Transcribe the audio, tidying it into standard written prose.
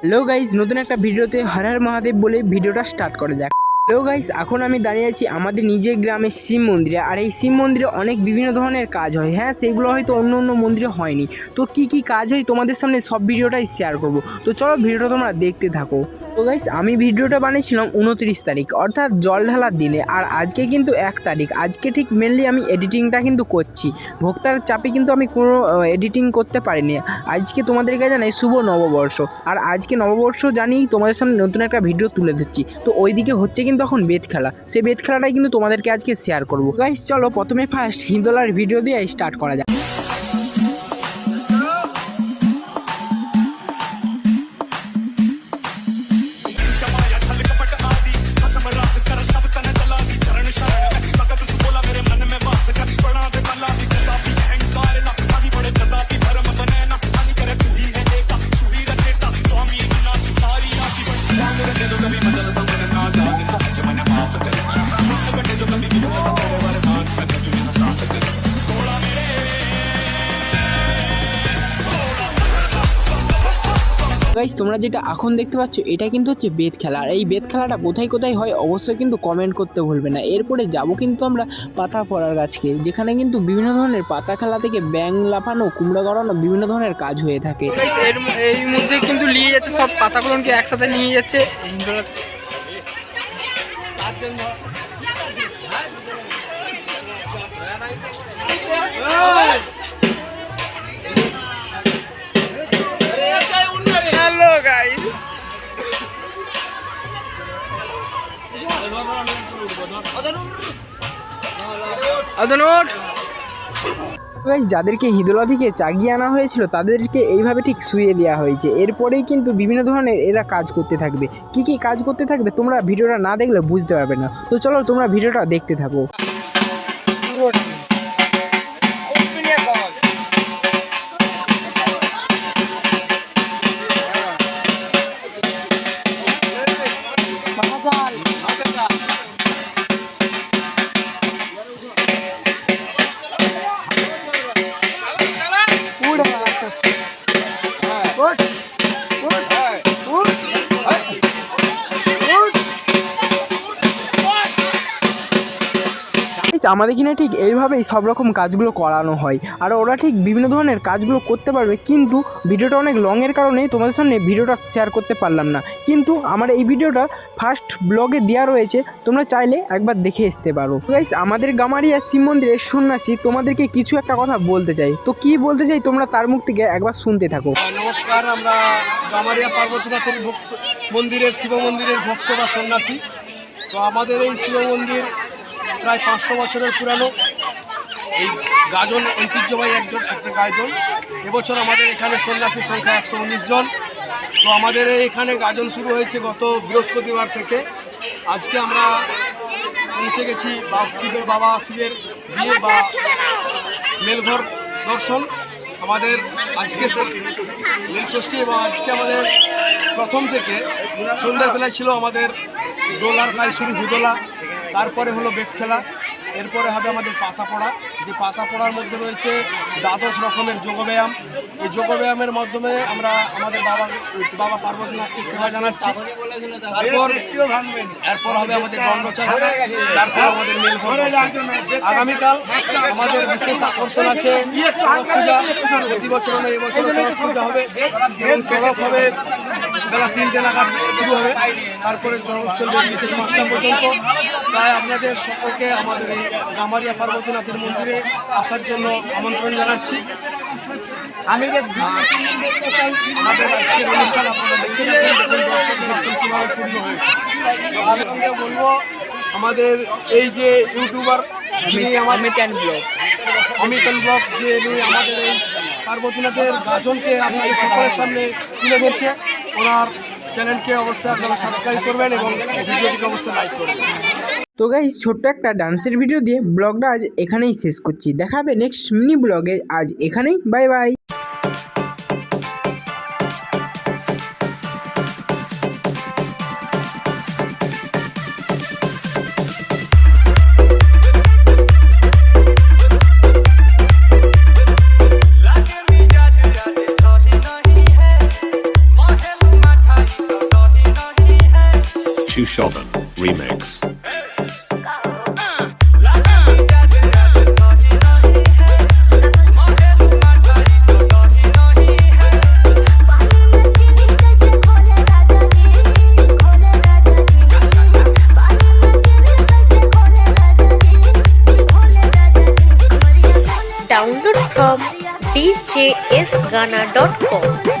Hello guys, নতুন একটা ভিডিওতে হর হর মহাদেব বলে ভিডিওটা স্টার্ট করা যাক। হ্যালো গাইস, এখন আমি দাঁড়িয়ে আছি আমাদের নিজের গ্রামের শিব মন্দিরে। আর এই শিব মন্দিরে অনেক বিভিন্ন ধরনের কাজ হয়। হ্যাঁ, সেইগুলো হয়তো অন্য অন্য মন্দিরে হয়নি। তো কি কাজ হয় তোমাদের সামনে সব ভিডিওটাই শেয়ার করব। তো চলো ভিডিওটা তোমরা দেখতে থাকো। তো গাইস, আমি ভিডিওটা বানিয়েছিলাম 29 তারিখ, অর্থাৎ জল ঢালার দিনে। আর আজকে কিন্তু 1 তারিখ। আজকে ঠিক মেনলি আমি এডিটিংটা কিন্তু করছি। ভোক্তার চাপে কিন্তু আমি কোনো এডিটিং করতে পারিনি। আজকে তোমাদেরকে জানাই শুভ নববর্ষ। আর আজকে নববর্ষ জানি তোমাদের সামনে নতুন একটা ভিডিও তুলে ধরছি। তো ওইদিকে হচ্ছে কিন্তু এখন বেদ খেলা। সেই বেদ খেলাটাই কিন্তু তোমাদেরকে আজকে শেয়ার করবো। গাইস চলো প্রথমে ফার্স্ট হিন্দোলার ভিডিও দিয়ে স্টার্ট করা যাক। গাইস তোমরা যেটা এখন দেখতে পাচ্ছ এটা কিন্তু হচ্ছে বেদ খেলা। আর এই বেদ খেলাটা কোথায় কোথায় হয় অবশ্যই কিন্তু কমেন্ট করতে ভুলবে না। এরপরে যাব কিন্তু আমরা পাতা পড়ার গাছকে, যেখানে কিন্তু বিভিন্ন ধরনের পাতা খেলা থেকে ব্যাং লাফানো, কুমড়া গড়ানো বিভিন্ন ধরনের কাজ হয়ে থাকে। এই মধ্যে কিন্তু নিয়ে যাচ্ছে সব পাতাগুলোকে একসাথে নিয়ে যাচ্ছে। যাদেরকে হিদোলা থেকে চাগিয়ে আনা হয়েছিল তাদেরকে এইভাবে ঠিক শুয়ে দেওয়া হয়েছে। এরপরেই কিন্তু বিভিন্ন ধরনের এরা কাজ করতে থাকবে। কি কাজ করতে থাকবে তোমরা ভিডিওটা না দেখলে বুঝতে পারবে না। তো চলো তোমরা ভিডিওটা দেখতে থাকো। আমাদের এখানে ঠিক এইভাবেই সব রকম কাজগুলো করানো হয়। আর ওরা ঠিক বিভিন্ন ধরনের কাজগুলো করতে পারবে, কিন্তু ভিডিওটা অনেক লংয়ের কারণে তোমাদের সামনে ভিডিওটা শেয়ার করতে পারলাম না। কিন্তু আমার এই ভিডিওটা ফার্স্ট ব্লগে দেওয়া রয়েছে, তোমরা চাইলে একবার দেখে আসতে পারো। গাইস, আমাদের গামারিয়া শিব মন্দিরের সন্ন্যাসী তোমাদেরকে কিছু একটা কথা বলতে চাই। তো কি বলতে চাই তোমরা তার মুখ থেকে একবার শুনতে থাকো। নমস্কার, আমরা গামারিয়া পার্বতীনাথের মন্দিরের শিব মন্দিরের ভক্ত বা সন্ন্যাসী। তো আমাদের এই শিব মন্দির প্রায় 500 বছরের পুরানো। এই গাজন ঐতিহ্যবাহী একটা গাজন। এবছর আমাদের এখানে সন্ন্যাসীর সংখ্যা 119 জন। তো আমাদের এখানে গাজন শুরু হয়েছে গত বৃহস্পতিবার থেকে। আজকে আমরা পৌঁছে গেছি বাবা শিবের বিয়ে বা মেলঘর দর্শন। আমাদের আজকে নীলষষ্ঠী এবং আজকে আমাদের প্রথম থেকে সন্ধ্যাবেলায় ছিল আমাদের দোলার কাজ শুরু, হুদোলা, তারপরে হলো বেদ খেলা, এরপরে হবে আমাদের পাতা পড়া। যে পাতা পড়ার মধ্যে রয়েছে 12 রকমের যোগব্যায়াম। এই যোগব্যায়ামের মাধ্যমে আমরা আমাদের বাবা পার্বতীনাথকে সেবা জানাচ্ছি। এরপর হবে আমাদের দণ্ডচাঁদ, তারপর আমাদের মেলঘর। আগামীকাল আমাদের বিশেষ আকর্ষণ আছে চড়ক পূজা। প্রতি বছর এবছর চড়ক পূজা হবে এবং চড়ক হবে বেলা 3টে নাগাদ শুরু হবে, তারপরে চড়ক চলবে 5টা পর্যন্ত। তাই আপনাদের সকলকে আমাদের এই গামারিয়া পার্বতীনাথের মন্দিরে আসার জন্য আমন্ত্রণ জানাচ্ছি। আমাদের আজকের অনুষ্ঠান আপনারা দেখতে পাচ্ছেন, দর্শকের আসন কীভাবে পূর্ণ হয়েছে। সঙ্গে বলবো আমাদের এই যে ইউটিউবার অমিতান ব্লগ, যে আমাদের এই পার্বতীনাথের গাজনকে আপনাদের সকলের সামনে তুলে ধরছে, ওনার চ্যানেলকে অবশ্যই আপনারা সাবস্ক্রাইব করবেন এবং ভিডিওটিকে অবশ্যই লাইক করবেন। তো গাইস, ছোট্ট একটা ডান্সের ভিডিও দিয়ে ব্লগটা আজ এখানেই শেষ করছি। দেখা হবে নেক্সট মিনি ব্লগে। আজ এখানেই, bye bye. Shiv Shoban Remix. Download from djsgana.com.